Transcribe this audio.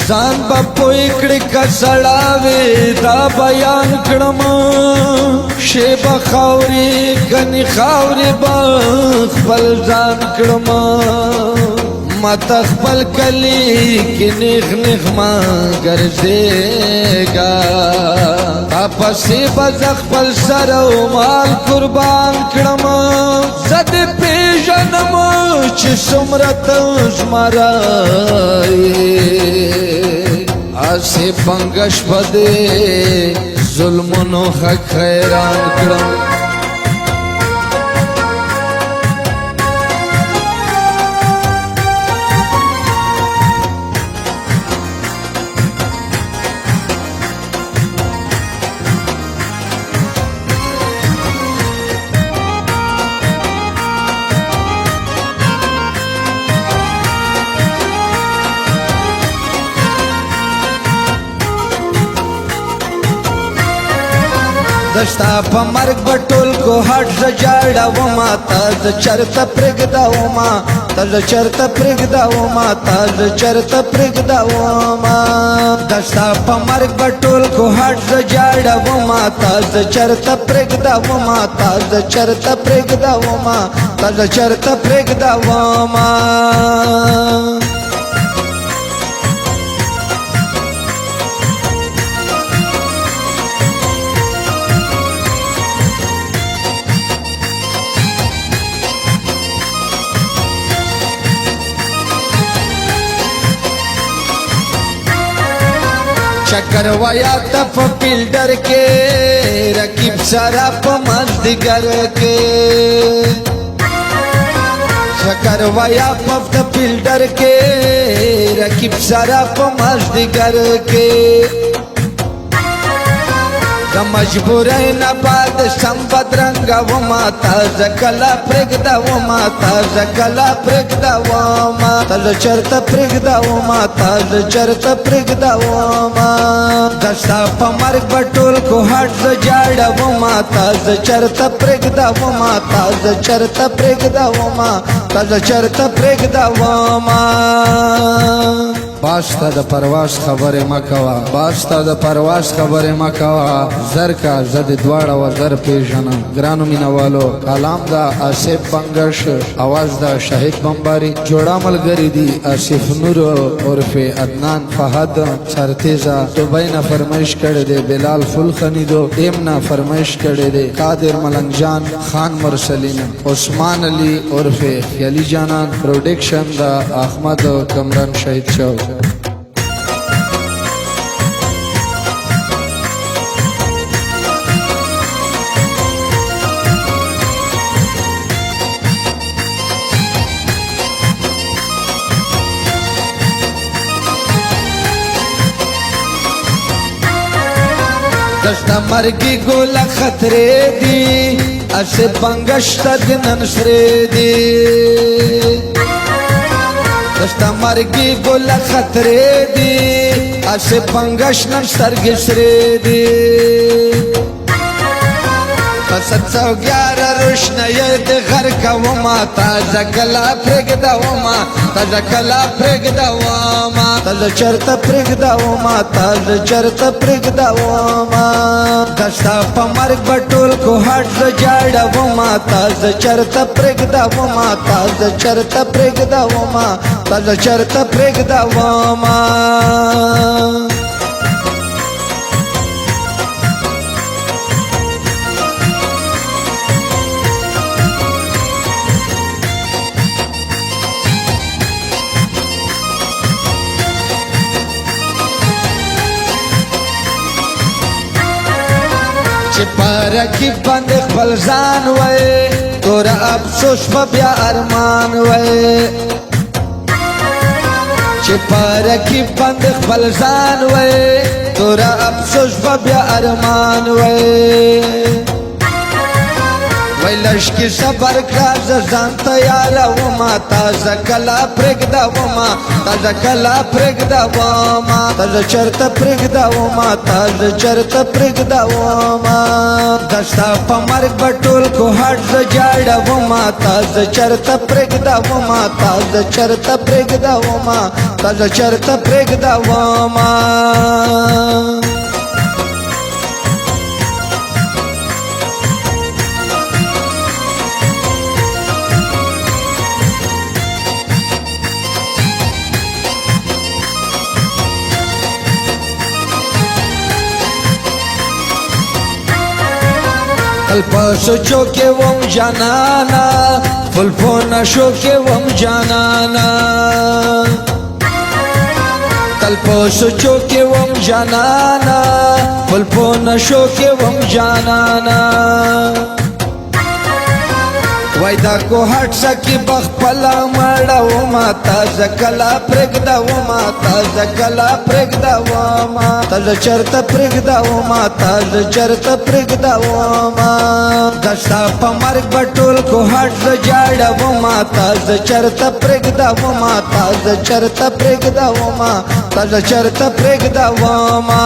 ځان به پوی کړي که سړاوي دا بیان کړم شی به خاورې کني خاورې به خپل ځان کړم ماته خپل کلی کې نیغ نیغ ما ګرځېږه تا پسې به زه خپل سر او مال قربان کړم زه دې پېژنم چې څومره ته زما رایې هسې بنګش به دې ظلمونو حق حیران کړم دستا په مرګ به ټول کوهاټ زه جاړومه تا زه چرته پرېږدومه تا زه چرته پرېږدومه تا زه چرته پرېږدومه دستا په مرګ به ټول کوهاټ زه جاړومه تا زه چرته پرېږدومه تا زه چرته پرېږدومه تا زه چرته پرېږدومه چکر ویا تف فیلډر کې رقیب سره په مازدیګر کې چکر ویا په فیلډر کې رقیب سره په مازدیګر کې د مجبورۍ نه بعد سم بدرنګه وما تا زه کله پرېږدومه تا زه کله پرېږدومه تا زه چېرته پرېږدومه تا زه چېرته پرېږدومه د ستا په مرګ به ټول کوهاټ زه جاړومه تا زه چېرته پرېږدومه تا زه چېرته پرېږدومه تا زه چېرته پرېږدومه باز ته د پرواز خبرې مه کوه باز ته د پرواز خبرې مه کوه زر کا زه دې دواړه وزر پېژنم ګرانو مینهوالو کلام د آصف بنګش اواز د شهید بمباري جوړه ملګري دي آصف نور عرف عدنان فهد سرتیزه دوبۍ نه فرمایش کړی دی بلال فل خنیدو ایم نه فرمایش کړی دی قادر ملنګ جان خان مرسلین عثمان علي عرف خیالي جانان پروډکشن د احمد کمران شهید شو دستا مرگی گولا خطرے دی اسے بنگشتا دنن سرے دی دستا مرگی گولا خطرے دی اسے بنگشنن سرگ سرے دی پسد 111 روشنی د غر کوما تازه کلا پرېږدومه تازه کلا پرېږدومه تازه چېرته پرېږدومه تازه چېرته پرېږدومه د ستا په مرګ به ټول کوهاټ زه جاړومه تازه چېرته پرېږدومه تازه چېرته پرېږدومه تازه چېرته پرېږدومه چې پرکی باندې خپل ځان وای تور افسوس په بیا ارمان وای چې پرکی باندې خپل ځان وای تور افسوس په بیا ارمان وای ویلش کی صبر کا ځان تیار و ما تازه کلا پرګدا و ما تازه کلا پرګدا و ما تازه چرته پرګدا و ما تازه چرته پرګدا و ما دستا په مرګ بټول کو هټ جاړه و ما تازه چرته پرګدا و ما تازه چرته پرګدا و ما تازه چرته پرګدا و ما الپاسو کے وم جانانا فلپو نشو کے وم جانانا الپاسو کے وم جانانا فلپو نشو کے وم جانانا وایدا کو هټ سکی بخپلا مړه و ما تازه کلا پرګدا و ما تازه کلا پرګدا و ما تازه چرته پرګدا و ما تازه چرته پرګدا و ما دستا په مرګ بټول کو هټ جاړه و ما تازه چرته پرګدا و ما تازه چرته پرګدا و ما تازه چرته پرګدا و ما